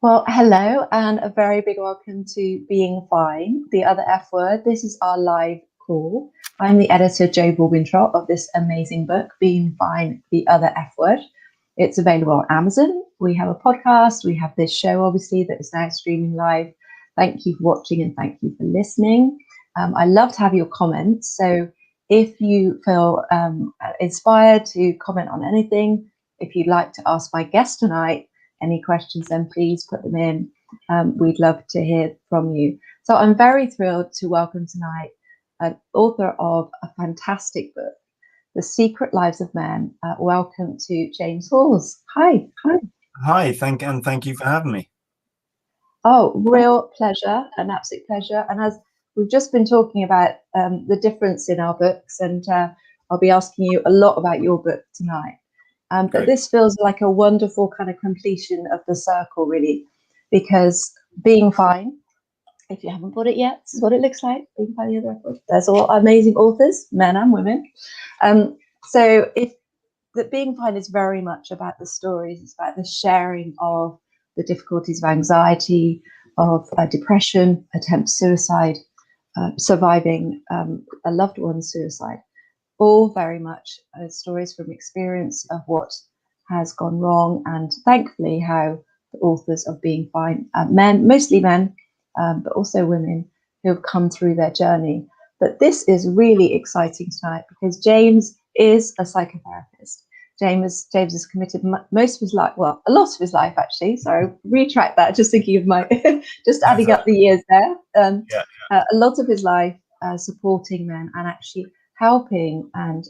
Well, hello, and a very big welcome to Being Fine, the other F word. This is our live call. I'm the editor, Jo Baldwin Trott, of this amazing book, Being Fine, the other F word. It's available on Amazon. We have a podcast. We have this show, obviously, that is now streaming live. Thank you for watching and thank you for listening. I love to have your comments. So if you feel inspired to comment on anything, if you'd like to ask my guest tonight any questions, then please put them in. We'd love to hear from you. So I'm very thrilled to welcome tonight an author of a fantastic book, The Secret Lives of Men. Welcome to James Halls. Hi. Hi, thank you for having me. Oh, real pleasure, an absolute pleasure. And as we've just been talking about the difference in our books, and I'll be asking you a lot about your book tonight. But this feels like a wonderful kind of completion of the circle, really, because Being Fine, if you haven't bought it yet, this is what it looks like. Being Fine, the other record. There's all amazing authors, men and women. So if that Being Fine is very much about the stories, it's about the sharing of the difficulties of anxiety, of depression, attempt suicide, surviving a loved one's suicide. All very much stories from experience of what has gone wrong, and thankfully how the authors of Being Fine, men, mostly men, but also women who have come through their journey. But this is really exciting tonight because James is a psychotherapist. James has committed most of his life, well, a lot of his life actually. So retract that, just thinking of my, just adding up the years there. A lot of his life supporting men and actually helping and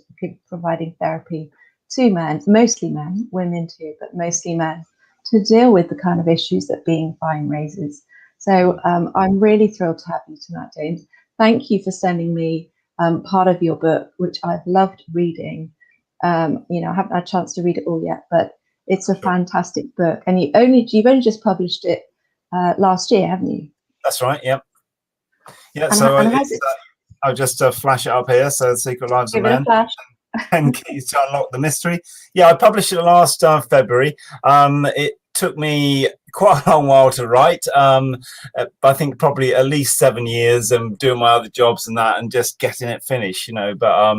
providing therapy to men, mostly men, women too, but mostly men, to deal with the kind of issues that Being Fine raises. So I'm really thrilled to have you tonight, James. Thank you for sending me part of your book, which I've loved reading. I haven't had a chance to read it all yet, but it's a fantastic book. And you've only just published it last year, haven't you? That's right. Yep. Yeah. So I'll just flash it up here. So The Secret Lives of Men and Keys to Unlock the Mystery. Yeah, I published it last February. It took me quite a long while to write. I think probably at least 7 years and doing my other jobs and that and just getting it finished, but I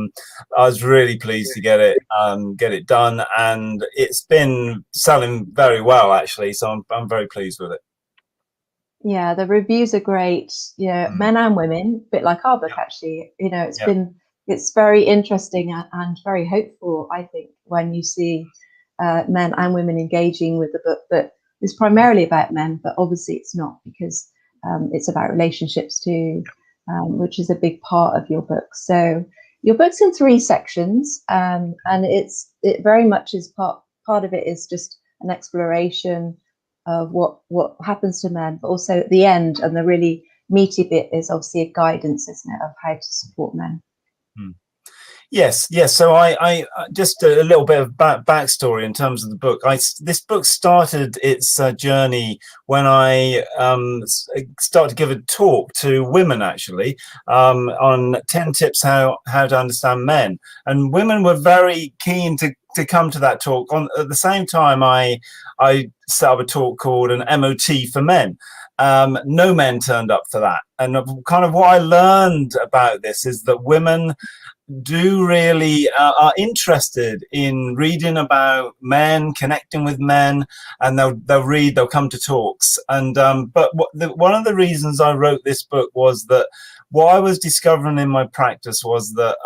was really pleased to get it done, and it's been selling very well actually. So I'm very pleased with it. Yeah, the reviews are great, men and women, a bit like our book, actually. It's very interesting and very hopeful, I think, when you see men and women engaging with the book. But it's primarily about men, but obviously it's not, because it's about relationships too, which is a big part of your book. So your book's in 3 sections, and it very much is part of it is just an exploration of what happens to men, but also at the end, and the really meaty bit is obviously a guidance, isn't it, of how to support men. Yes. So I just a little bit of backstory in terms of the book. This book started its journey when I started to give a talk to women, actually, on 10 tips how to understand men, and women were very keen to come to that talk. At the same time, I set up a talk called an MOT for men. No men turned up for that, and kind of what I learned about this is that women do really are interested in reading about men, connecting with men, and they'll come to talks. And but one of the reasons I wrote this book was that what I was discovering in my practice was that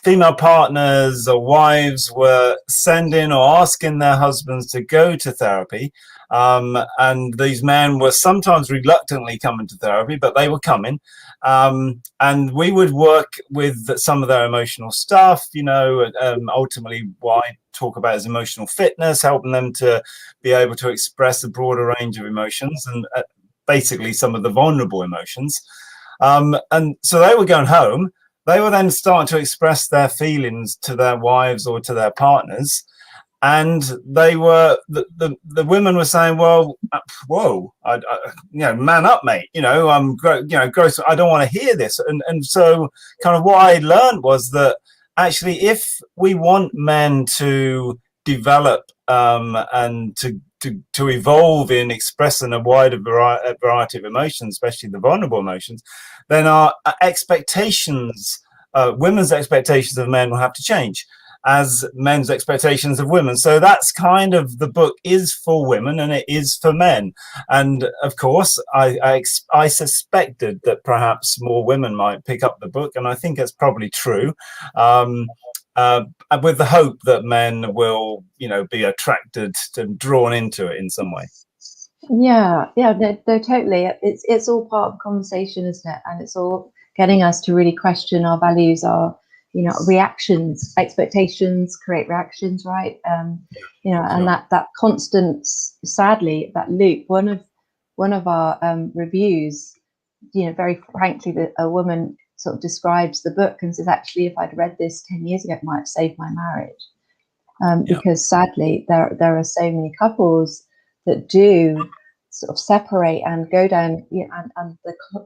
female partners or wives were sending or asking their husbands to go to therapy, and these men were sometimes reluctantly coming to therapy, but they were coming. And we would work with some of their emotional stuff, ultimately what I talk about is emotional fitness, helping them to be able to express a broader range of emotions, and basically some of the vulnerable emotions. And so they were going home. They were then starting to express their feelings to their wives or to their partners. And they were the women were saying, "Well, whoa, man up, mate. Gross. I don't want to hear this." And so, kind of what I learned was that actually, if we want men to develop and to to evolve in expressing a wider variety of emotions, especially the vulnerable emotions, then our expectations, women's expectations of men will have to change, as men's expectations of women. So that's kind of, the book is for women and it is for men. And of course, I suspected that perhaps more women might pick up the book, and I think it's probably true. With the hope that men will, be attracted and drawn into it in some way. Yeah, no, totally. It's all part of the conversation, isn't it? And it's all getting us to really question our values, our reactions. Expectations create reactions, right? And that constant, sadly, that loop. One of our reviews, very frankly, that a woman sort of describes the book and says, actually, if I'd read this 10 years ago, it might have saved my marriage. Because sadly, there are so many couples that do sort of separate and go down, and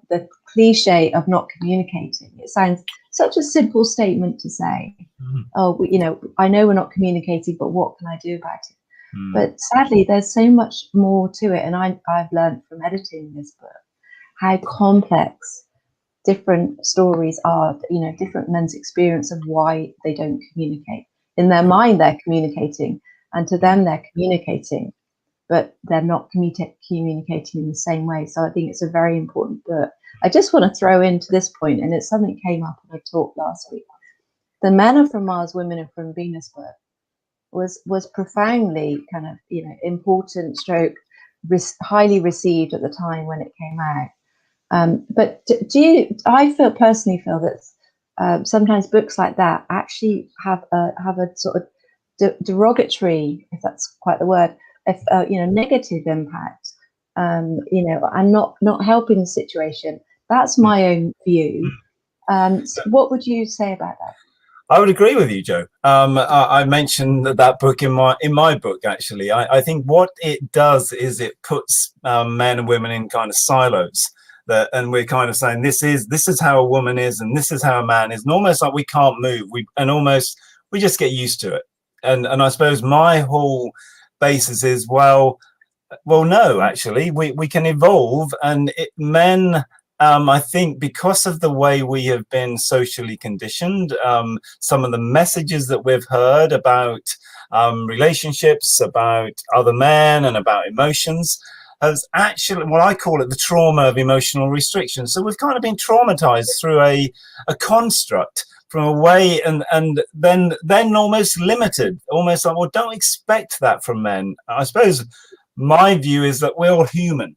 the cliche of not communicating. It sounds such a simple statement to say. Oh, I know we're not communicating, but what can I do about it? But sadly, there's so much more to it, and I've learned from editing this book how complex different stories are. Different men's experience of why they don't communicate. In their mind, they're communicating, and to them, they're communicating, but they're not communicating in the same way. So I think it's a very important book. I just want to throw into this point, and it's something that came up in a talk last week. The Men Are From Mars, Women Are From Venus book was profoundly kind of, important, highly received at the time when it came out. But I personally feel that sometimes books like that actually have a sort of derogatory, if that's quite the word, negative impact, and not helping the situation. That's my own view. So what would you say about that? I would agree with you, Jo. I mentioned that book in my book. Actually, I think what it does is it puts men and women in kind of silos. And we're kind of saying this is how a woman is, and this is how a man is, and almost like we can't move. We just get used to it. And I suppose my whole basis is well, no, actually, we can evolve, and men. I think because of the way we have been socially conditioned, some of the messages that we've heard about relationships, about other men, and about emotions has actually, what I call it, the trauma of emotional restriction. So we've kind of been traumatized through a construct from a way, and then almost limited, almost like, well, don't expect that from men. I suppose my view is that we're all human.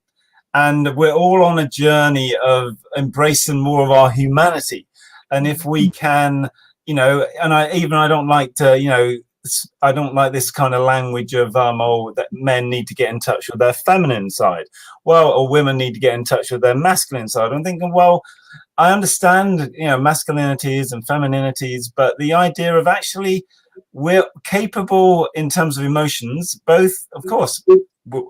And we're all on a journey of embracing more of our humanity. And if we can, and I don't like to, I don't like this kind of language of, that men need to get in touch with their feminine side. Well, or women need to get in touch with their masculine side. I'm thinking, well, I understand, masculinities and femininities, but the idea of actually we're capable in terms of emotions, both, of course,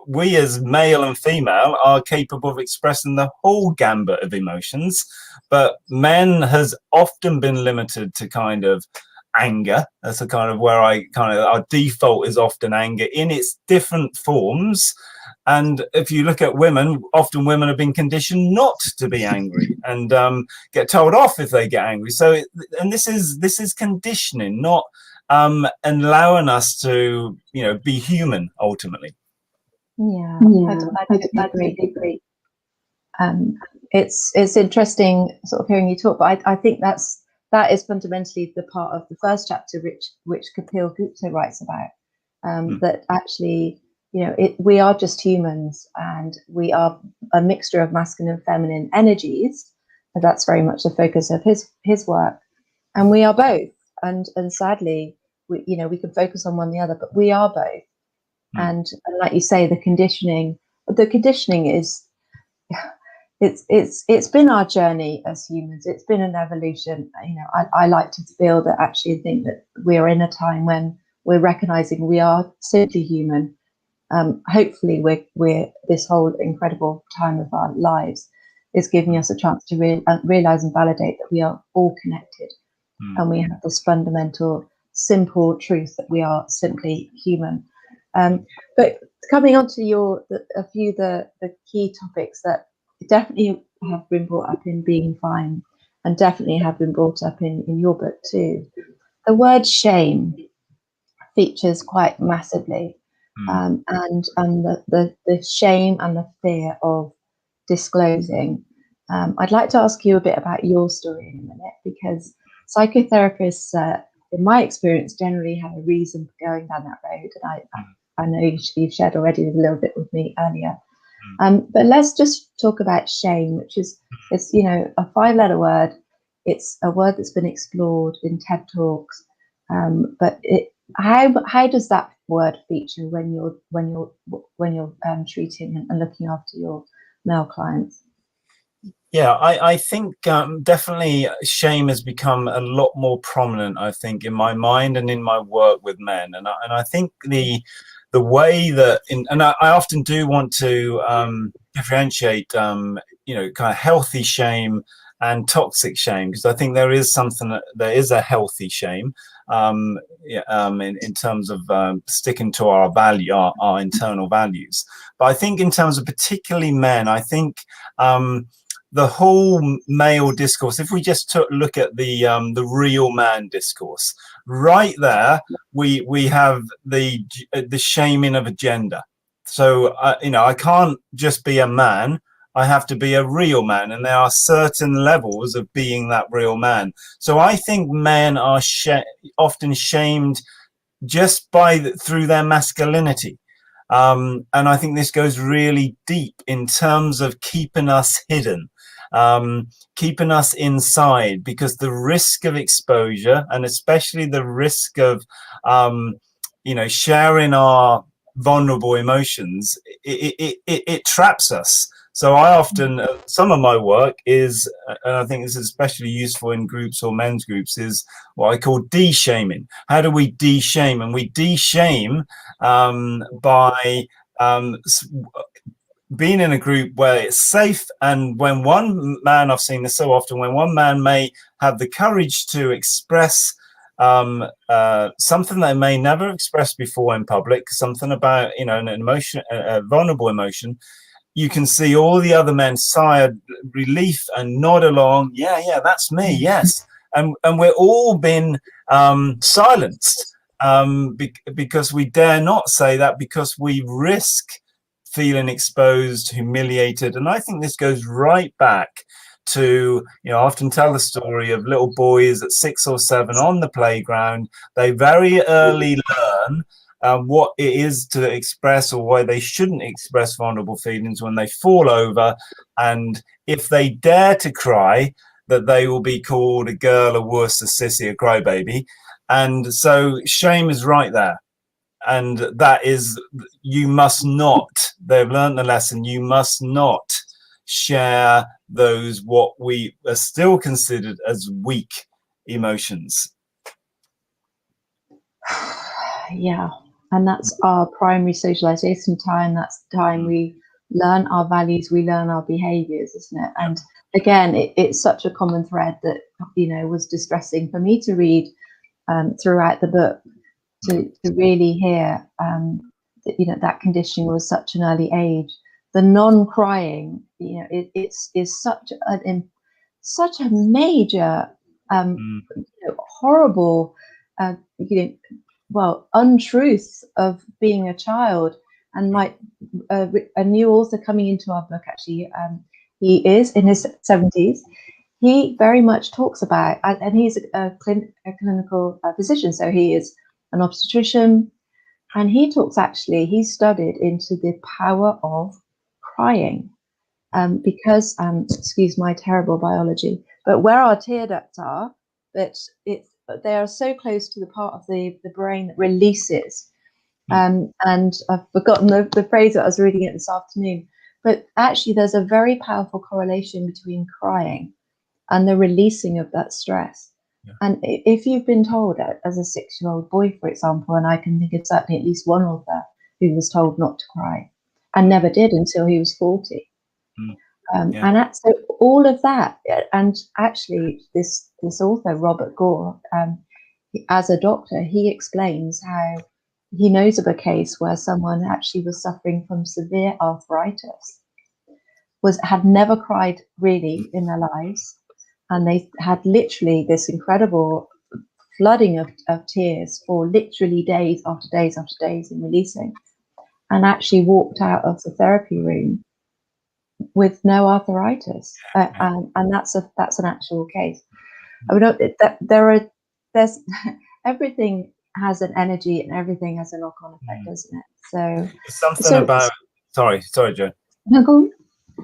we as male and female are capable of expressing the whole gambit of emotions, but men has often been limited to kind of anger. That's a kind of where our default is often anger in its different forms. And if you look at women, often women have been conditioned not to be angry and get told off if they get angry. So, and this is conditioning, not allowing us to, be human ultimately. Yeah, I agree. It's interesting sort of hearing you talk, but I think that is fundamentally the part of the first chapter which Kapil Gupta writes about. That actually, we are just humans, and we are a mixture of masculine and feminine energies, and that's very much the focus of his work. And we are both, and sadly, we can focus on one or the other, but we are both. And like you say, the conditioning is, it's been our journey as humans. It's been an evolution. I like to feel that, actually think that we're in a time when we're recognizing we are simply human. Hopefully we're this whole incredible time of our lives is giving us a chance to realize and validate that we are all connected, and we have this fundamental, simple truth that we are simply human. But coming on to a few of the key topics that definitely have been brought up in Being Fine, and definitely have been brought up in your book too. The word shame features quite massively, and the shame and the fear of disclosing. I'd like to ask you a bit about your story in a minute, because psychotherapists, in my experience, generally have a reason for going down that road, and I know you've shared already a little bit with me earlier. But let's just talk about shame, which is, it's, you know, a 5-letter word. It's a word that's been explored in TED Talks. But how does that word feature when you're treating and looking after your male clients? Yeah, I think definitely shame has become a lot more prominent, I think, in my mind and in my work with men. And I think the way that, and I often do want to differentiate, you know, kind of healthy shame and toxic shame, because I think there is a healthy shame in terms of sticking to our value, our internal values. But I think in terms of particularly men, I think the whole male discourse, if we just look at the real man discourse, right there, we have the shaming of a gender. So you know, I can't just be a man, I have to be a real man, and there are certain levels of being that real man. So I think men are often shamed just through their masculinity. And I think this goes really deep in terms of keeping us hidden, keeping us inside, because the risk of exposure, and especially the risk of, you know, sharing our vulnerable emotions, it traps us. So I often, some of my work is, and I think this is especially useful in groups or men's groups, is what I call de-shaming. How do we de-shame? And we de-shame by being in a group where it's safe. And when one man, I've seen this so often, when one man may have the courage to express something they may never express before in public, something about, you know, an emotion, a vulnerable emotion, you can see all the other men sigh relief and nod along. Yeah, that's me. Yes. And we're all been silenced because we dare not say that, because we risk feeling exposed, humiliated. And I think this goes right back to, you know, I often tell the story of little boys at 6 or 7 on the playground. They very early learn what it is to express, or why they shouldn't express vulnerable feelings when they fall over. And if they dare to cry, that they will be called a girl, a wuss, a sissy, a crybaby. And so shame is right there. And that is, you must not, they've learned the lesson, you must not share those what we are still considered as weak emotions. Yeah. And that's our primary socialization time. That's the time we learn our values, we learn our behaviors, isn't it? And again, it's such a common thread that, you know, was distressing for me to read throughout the book, to really hear that, you know, that conditioning was such an early age. The non-crying, you know, is such a major, you know, horrible, you know, well, untruth of being a child. And a new author coming into our book, actually, he is in his 70s. He very much talks about, and he's a clinical physician, so he is an obstetrician, and he talks, actually, he studied into the power of crying, because, excuse my terrible biology, but where our tear ducts are, they are so close to the part of the brain that releases. And I've forgotten the phrase that I was reading it this afternoon, but actually there's a very powerful correlation between crying and the releasing of that stress. Yeah. And if you've been told, as a 6-year-old boy, for example, and I can think of certainly at least one author who was told not to cry and never did until he was 40. And so all of that, and actually this author, Robert Gore, as a doctor, he explains how he knows of a case where someone actually was suffering from severe arthritis, had never cried really in their lives, and they had literally this incredible flooding of tears for literally days after days after days in releasing, and actually walked out of the therapy room with no arthritis, and that's an actual case. I mean, there's everything has an energy and everything has a knock-on effect, doesn't it? So it's something about. Sorry, Jo. No, go on.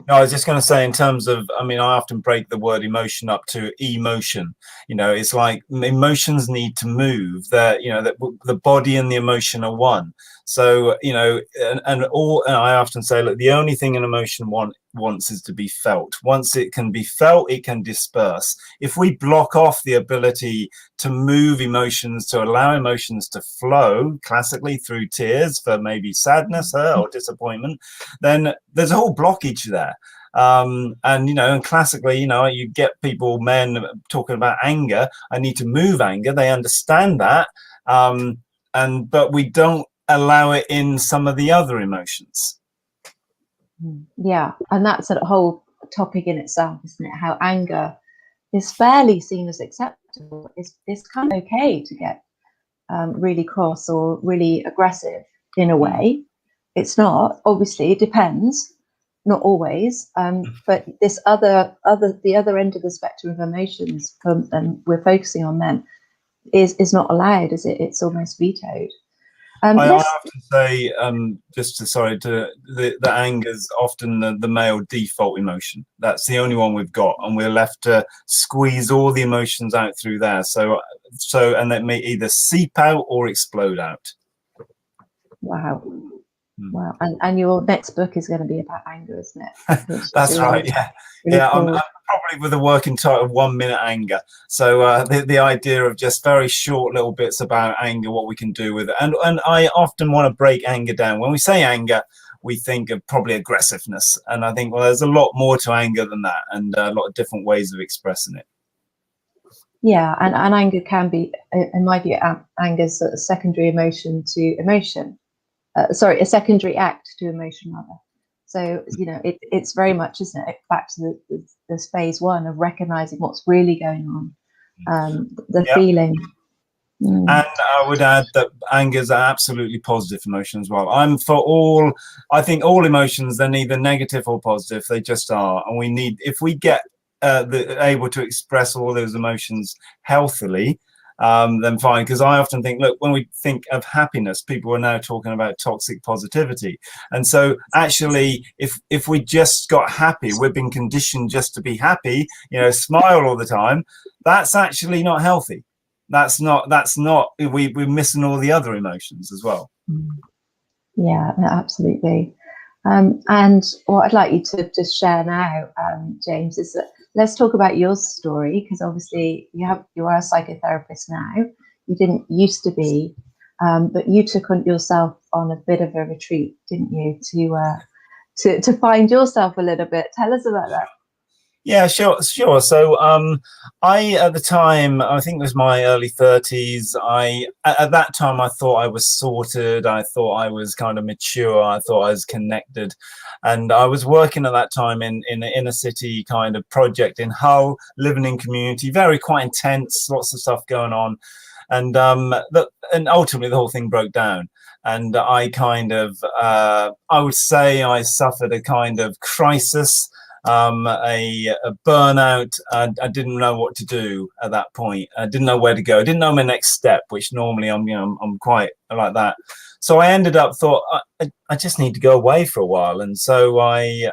No, I was just going to say, in terms of, I mean, I often break the word emotion up to emotion. You know, it's like emotions need to move. That, you know, that the body and the emotion are one. So, you know, and I often say, look, the only thing an emotion wants is to be felt. Once it can be felt, it can disperse. If we block off the ability to move emotions, to allow emotions to flow classically through tears for maybe sadness, hurt, or disappointment, then there's a whole blockage there. And, you know, and classically, you know, you get people, men talking about anger. I need to move anger. They understand that. But we don't allow it in some of the other emotions. Yeah, and that's a whole topic in itself, isn't it? How anger is fairly seen as acceptable. It's kind of okay to get really cross or really aggressive in a way. It's not, obviously, it depends, not always. But this the other end of the spectrum of emotions, and we're focusing on them, is not allowed, is it? It's almost vetoed. I often say, that anger is often the male default emotion. That's the only one we've got, and we're left to squeeze all the emotions out through there. So, and that may either seep out or explode out. Wow. Wow. And your next book is going to be about anger, isn't it? That's right. Yeah. Really cool. I'm probably with a working title of 1 minute anger. So the idea of just very short little bits about anger, what we can do with it. And I often want to break anger down. When we say anger, we think of probably aggressiveness. And I think, well, there's a lot more to anger than that, and a lot of different ways of expressing it. Yeah. And anger can be, in my view, anger's a secondary emotion to emotion. A secondary act to emotion, rather. So, you know, it's very much, isn't it, back to this phase one of recognizing what's really going on, the feeling. And I would add that anger is an absolutely positive emotion as well. I think all emotions, they're neither negative or positive. They just are. And if we get able to express all those emotions healthily, then fine. Because I often think, look, when we think of happiness, people are now talking about toxic positivity. And so actually, if we just got happy, we've been conditioned just to be happy, you know, smile all the time. That's actually not healthy. That's not, we're missing all the other emotions as well. Yeah, no, absolutely. And what I'd like you to just share now, James, is that let's talk about your story, because obviously you are a psychotherapist now. You didn't used to be, but you took on yourself on a bit of a retreat, didn't you, to find yourself a little bit. Tell us about that. Yeah, sure. So I, at the time, I think it was my early 30s, at that time, I thought I was sorted. I thought I was kind of mature. I thought I was connected. And I was working at that time in an inner city kind of project in Hull, living in community, quite intense, lots of stuff going on. And ultimately the whole thing broke down. And I kind of, I would say I suffered a kind of crisis, a burnout. I didn't know what to do at that point. I didn't know where to go. I didn't know my next step, which normally I'm quite like that. So I ended up thought I just need to go away for a while. And so I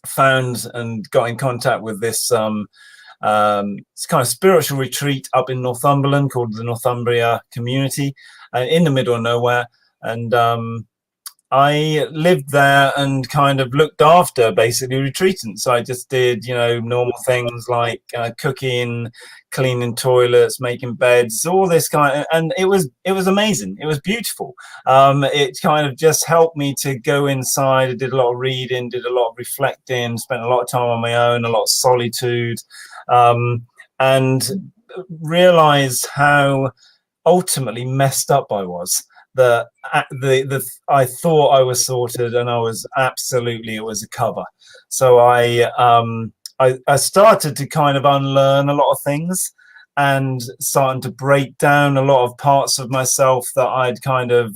found and got in contact with this it's kind of spiritual retreat up in Northumberland called the Northumbria Community, in the middle of nowhere. And I lived there and kind of looked after basically retreatants. So I just did, normal things like cooking, cleaning toilets, making beds, all this kind of, and it was amazing. It was beautiful. It kind of just helped me to go inside. I did a lot of reading, did a lot of reflecting, spent a lot of time on my own, a lot of solitude, and realized how ultimately messed up I was. that I thought I was sorted, and I was absolutely, it was a cover. So I started to kind of unlearn a lot of things, and starting to break down a lot of parts of myself that I'd kind of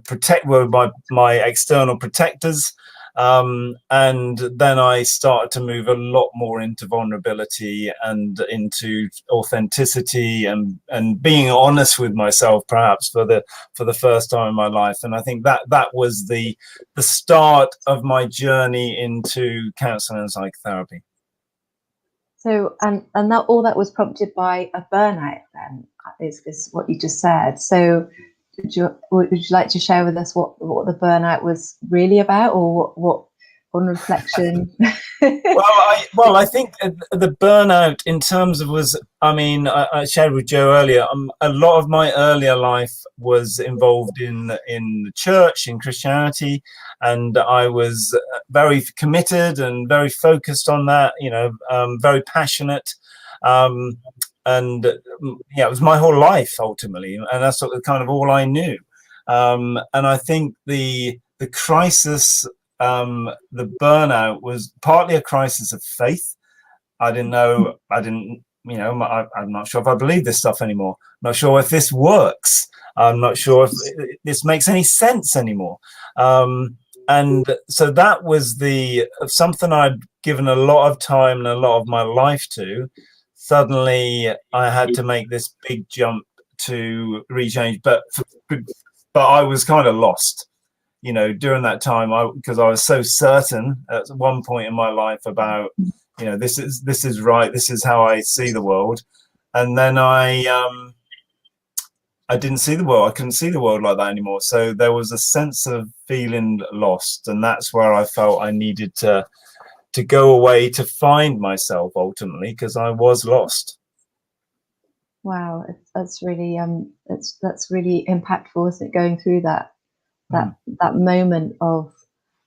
protect were my external protectors. And then I started to move a lot more into vulnerability and into authenticity and being honest with myself, perhaps for the first time in my life. And I think that was the start of my journey into counseling and psychotherapy. So, and that all that was prompted by a burnout, then, is what you just said. So would you like to share with us what the burnout was really about, or what on reflection? Well, I think the burnout in terms of I shared with Jo earlier, a lot of my earlier life was involved in the church, in Christianity, and I was very committed and very focused on that, very passionate. And yeah, it was my whole life ultimately, and that's sort of kind of all I knew. And I think the crisis, the burnout, was partly a crisis of faith. I'm not sure if I believe this stuff anymore. I'm not sure if this works. I'm not sure if this makes any sense anymore. And so that was something I'd given a lot of time and a lot of my life to. Suddenly I had to make this big jump to rechange, but I was kind of lost, during that time, because I was so certain at one point in my life about, this is right, this is how I see the world. And then I didn't see the world. I couldn't see the world like that anymore. So there was a sense of feeling lost, and that's where I felt I needed to go away to find myself ultimately, because I was lost. Wow, that's really that's really impactful, isn't it? Going through that moment of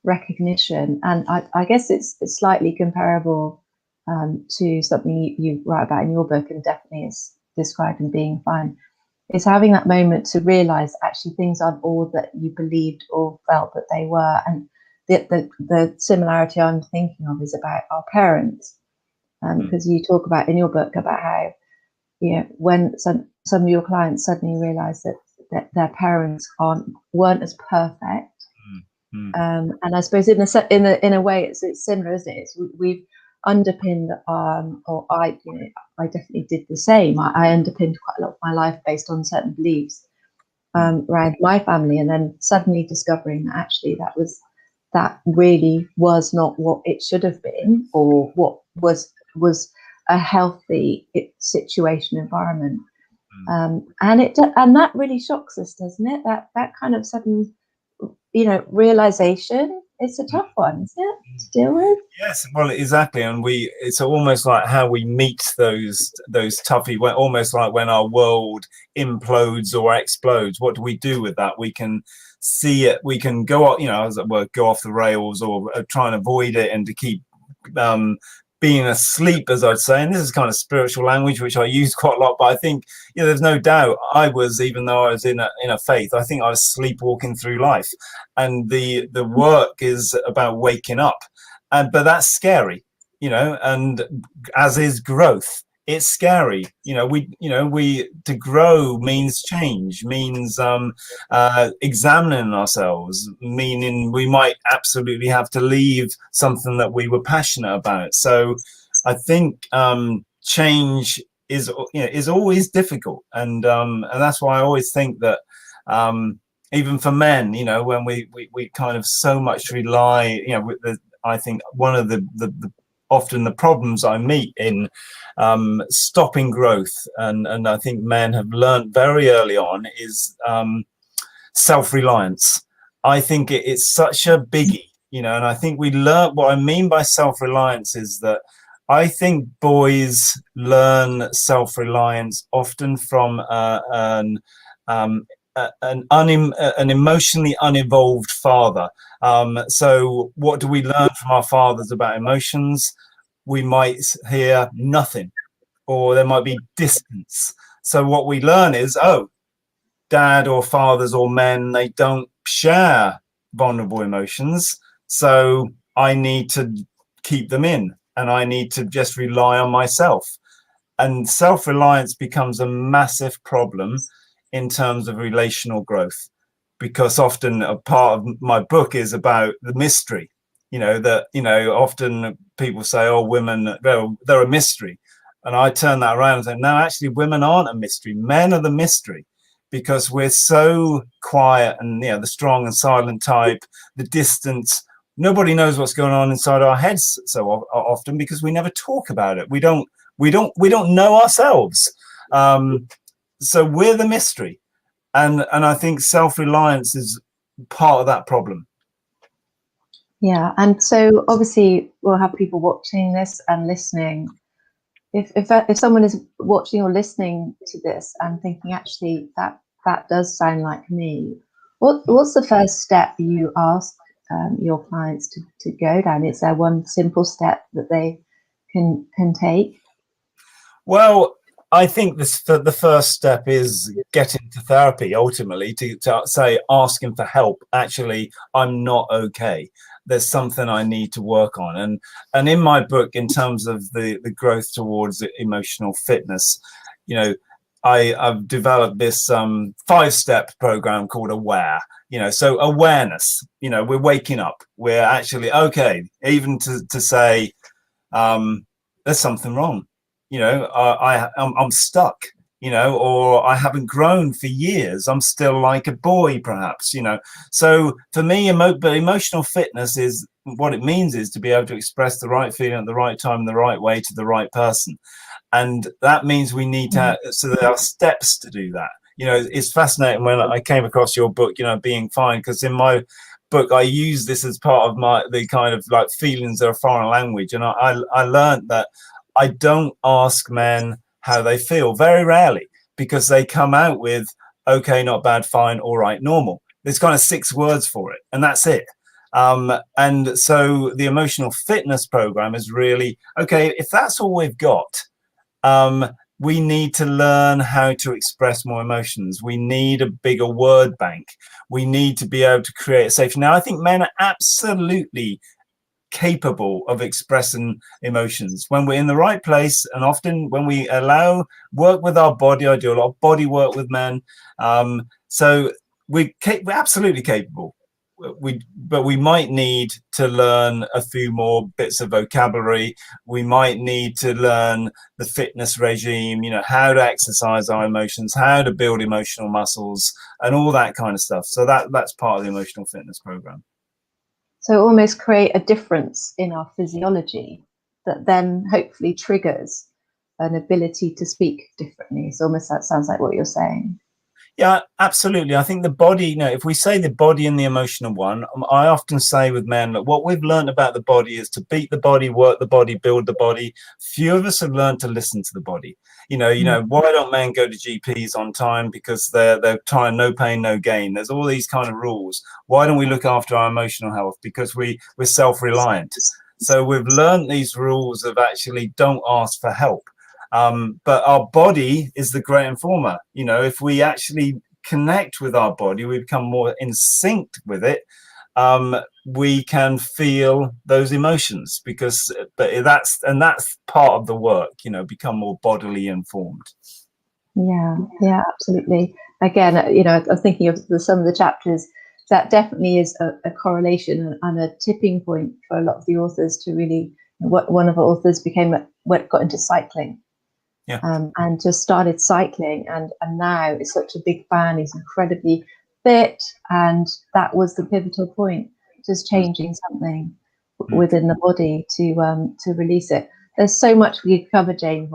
recognition, and I guess it's slightly comparable to something you write about in your book, and definitely is described in Being Fine. It's having that moment to realize actually things aren't all that you believed or felt that they were. And the similarity I'm thinking of is about our parents, because you talk about in your book about how, when some of your clients suddenly realize that their parents weren't as perfect. And I suppose in a way it's similar, isn't it? We've underpinned or I definitely did the same. I underpinned quite a lot of my life based on certain beliefs around my family, and then suddenly discovering that actually that really was not what it should have been, or what was a healthy situation, environment. And that really shocks us, doesn't it? That kind of sudden, realization. It's a tough one, isn't it, to deal with? Yes, well, exactly. And it's almost like how we meet those toughie, almost like when our world implodes or explodes. What do we do with that? We can see it. We can go, as it were, go off the rails, or try and avoid it, and to keep being asleep, as I'd say. And this is kind of spiritual language, which I use quite a lot. But I think, there's no doubt I was, even though I was in a faith, I think I was sleepwalking through life. And the work is about waking up. But that's scary, and as is growth. It's scary, to grow means change, means examining ourselves, meaning we might absolutely have to leave something that we were passionate about. So I think change is always difficult, and that's why I always think that even for men, when we kind of so much rely, I think one of the often the problems I meet in stopping growth, and I think men have learned very early on, is self-reliance. I think it's such a biggie, and I think we learn. What I mean by self-reliance is that I think boys learn self-reliance often from an emotionally unevolved father. So what do we learn from our fathers about emotions? We might hear nothing, or there might be distance. So what we learn is, dad or fathers or men, they don't share vulnerable emotions. So I need to keep them in, and I need to just rely on myself. And self-reliance becomes a massive problem in terms of relational growth, because often a part of my book is about the mystery. Often people say, oh, women, they're a mystery. And I turn that around and say, no, actually, women aren't a mystery. Men are the mystery, because we're so quiet and, the strong and silent type, the distance. Nobody knows what's going on inside our heads so often, because we never talk about it. We don't know ourselves. So we're the mystery. And I think self-reliance is part of that problem. Yeah, and so obviously we'll have people watching this and listening. If someone is watching or listening to this and thinking, actually, that does sound like me, what's the first step you ask your clients to go down? Is there one simple step that they can take? Well, I think the first step is getting to therapy, ultimately, to say, asking for help. Actually, I'm not okay. There's something I need to work on. And in my book, in terms of the growth towards emotional fitness, I've developed this 5-step program called Aware. So awareness, we're waking up. We're actually okay, even to say there's something wrong. I'm stuck, or I haven't grown for years. I'm still like a boy, perhaps, So for me, emotional fitness is what it means is to be able to express the right feeling at the right time, in the right way, to the right person. And that means we need to, so there are steps to do that. It's fascinating when I came across your book, Being Fine, because in my book, I use this as part of the kind of like feelings of a foreign language. And I learned that I don't ask men how they feel, very rarely, because they come out with, okay, not bad, fine, all right, normal. There's kind of 6 words for it, and that's it. And so the emotional fitness program is really, okay, if that's all we've got, we need to learn how to express more emotions. We need a bigger word bank. We need to be able to create a safety. Now, I think men are absolutely capable of expressing emotions when we're in the right place, and often when we allow work with our body. I do a lot of body work with men, so we're absolutely capable. But we might need to learn a few more bits of vocabulary. We might need to learn the fitness regime, how to exercise our emotions, how to build emotional muscles, and all that kind of stuff. So that's part of the emotional fitness program. So almost create a difference in our physiology that then hopefully triggers an ability to speak differently. So almost that sounds like what you're saying. Yeah, absolutely. I think the body, if we say the body and the emotional one, I often say with men that what we've learned about the body is to beat the body, work the body, build the body. Few of us have learned to listen to the body. Why don't men go to GPs on time? Because they're trying no pain, no gain. There's all these kind of rules. Why don't we look after our emotional health? Because we're self-reliant. So we've learned these rules of actually don't ask for help. But our body is the great informer. If we actually connect with our body, we become more in sync with it. We can feel those emotions, but that's part of the work. Become more bodily informed. Yeah, absolutely. Again, I'm thinking of some of the chapters. That definitely is a correlation and a tipping point for a lot of the authors to really. One of the authors got into cycling. Yeah. And just started cycling, and now is such a big fan. He's incredibly fit, and that was the pivotal point, just changing something within the body to release it. There's so much we could cover, James.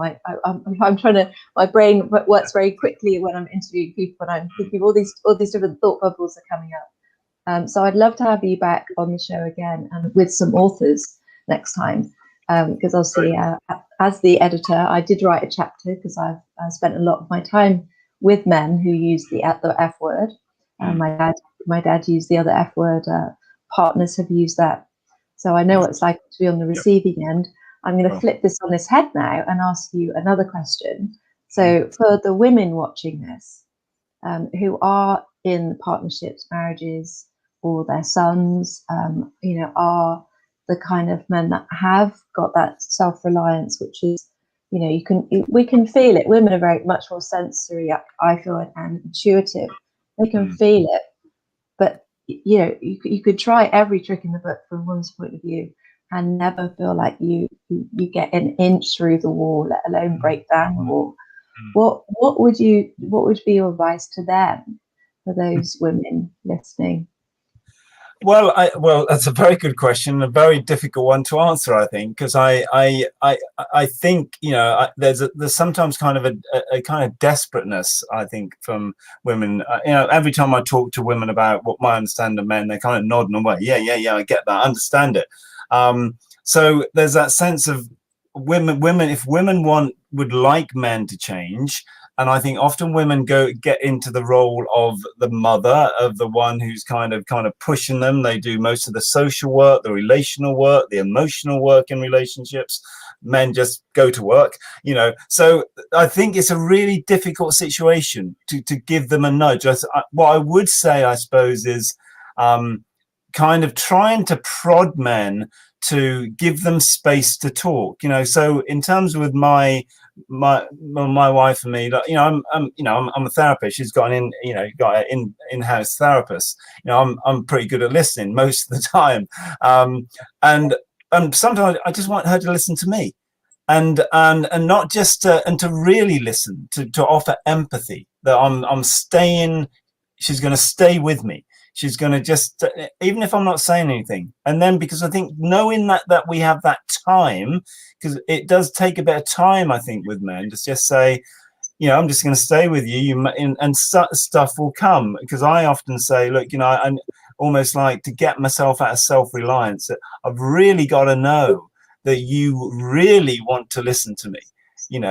I'm trying to. My brain works very quickly when I'm interviewing people, and I'm thinking all these different thought bubbles are coming up. So I'd love to have you back on the show again, and with some authors next time. Because obviously, as the editor, I did write a chapter because I've spent a lot of my time with men who use the F word. My dad used the other F word. Partners have used that, so I know what it's like to be on the receiving end. I'm going to flip this on its head now and ask you another question. So, for the women watching this, who are in partnerships, marriages, or their sons, are the kind of men that have got that self-reliance, which is, we can feel it. Women are very much more sensory, I feel, and intuitive. They can feel it, but you could try every trick in the book from a woman's point of view and never feel like you get an inch through the wall, let alone break down the wall. What would be your advice to them, for those women listening? Well, that's a very good question, a very difficult one to answer, I think, because I think, there's sometimes kind of a kind of desperateness, I think, from women. Every time I talk to women about what my understanding of men, they kind of nod and away. Yeah, I get that, I understand it. So there's that sense of women. If women would like men to change. And I think often women get into the role of the mother, of the one who's kind of pushing them. They do most of the social work, the relational work, the emotional work in relationships. Men just go to work, So I think it's a really difficult situation to give them a nudge. What I would say, I suppose, is kind of trying to prod men to give them space to talk. So in terms with my wife and me, I'm a therapist. She's got an in-house therapist. I'm pretty good at listening most of the time, and sometimes I just want her to listen to me, and not just and to really listen, to offer empathy, that I'm staying. She's going to stay with me. She's going to just, even if I'm not saying anything. And then, because I think knowing that we have that time, because it does take a bit of time, I think, with men, just say, I'm just going to stay with you, and stuff will come. Because I often say, look, I'm almost like, to get myself out of self-reliance, I've really got to know that you really want to listen to me.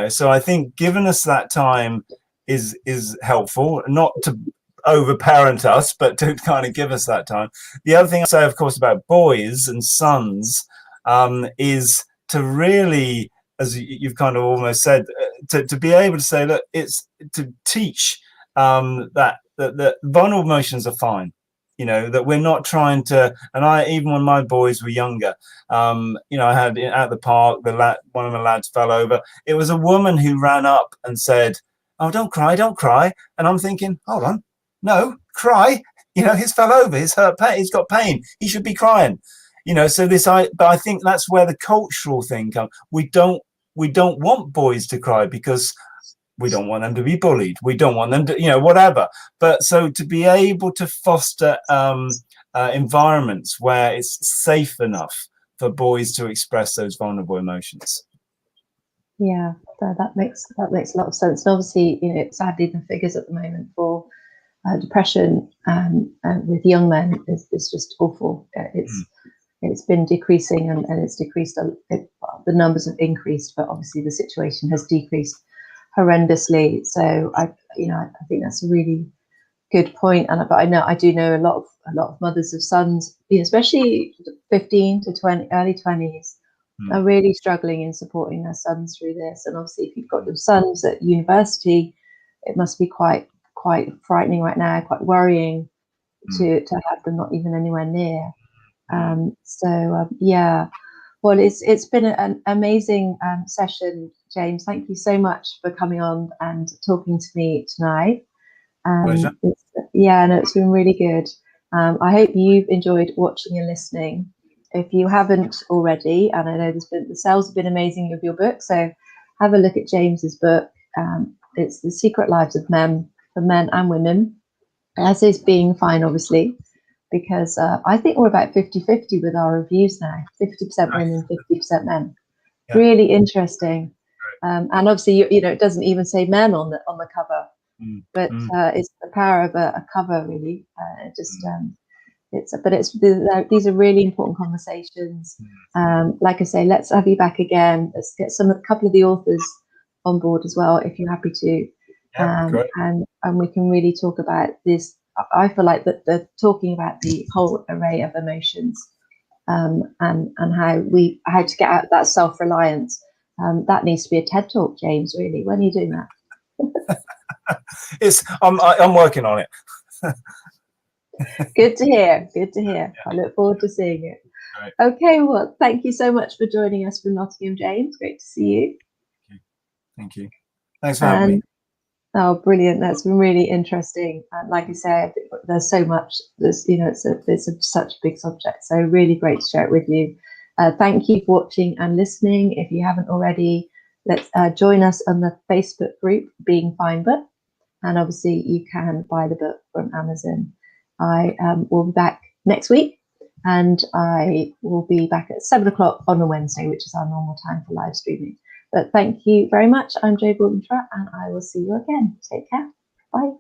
So I think giving us that time is helpful, not to overparent us, but to kind of give us that time. The other thing I say, of course, about boys and sons is to really, as you've kind of almost said, to be able to say, look, it's to teach that vulnerable emotions are fine. That we're not trying to, and even when my boys were younger, I had at the park, one of the lads fell over. It was a woman who ran up and said, "Oh, don't cry, don't cry." And I'm thinking, hold on, no, cry. He's fell over, he's hurt, he's got pain, he should be crying. So but I think that's where the cultural thing comes. We don't want boys to cry because we don't want them to be bullied. We don't want them to, whatever. But so to be able to foster environments where it's safe enough for boys to express those vulnerable emotions. Yeah, that makes a lot of sense. And obviously, sadly, the figures at the moment for depression with young men is just awful. It's been decreasing, and it's decreased. The numbers have increased, but obviously the situation has decreased horrendously. So I think that's a really good point. But I do know a lot of mothers of sons, especially 15 to 20, early 20s, are really struggling in supporting their sons through this. And obviously, if you've got your sons at university, it must be quite frightening right now, quite worrying to have them not even anywhere near. Well, it's been an amazing session, James. Thank you so much for coming on and talking to me tonight. Pleasure. It's been really good. I hope you've enjoyed watching and listening. If you haven't already, and I know the sales have been amazing of your book, so have a look at James's book. It's The Secret Lives of Men, for men and women, as is being fine, obviously, because I think we're about 50-50 with our reviews now, 50% women, 50% men. Yeah. Really interesting. And obviously, it doesn't even say men on the cover, but it's the power of a cover, really. These are really important conversations. Like I say, let's have you back again. Let's get a couple of the authors on board as well, if you're happy to. And we can really talk about this. I feel like that they're talking about the whole array of emotions, and how to get out of that self-reliance. That needs to be a TED talk, James. Really, when are you doing that? I'm working on it. Good to hear. Good to hear. I look forward to seeing it. Right. Okay, well, thank you so much for joining us from Nottingham, James. Great to see you. Thank you. Thanks for having me. Oh, brilliant. That's been really interesting. And like I say, there's so much, it's such a big subject. So really great to share it with you. Thank you for watching and listening. If you haven't already, let's join us on the Facebook group, Being Fine Book. And obviously you can buy the book from Amazon. I will be back next week, and I will be back at 7 o'clock on a Wednesday, which is our normal time for live streaming. But thank you very much. I'm Jo Baldwin Trott, and I will see you again. Take care. Bye.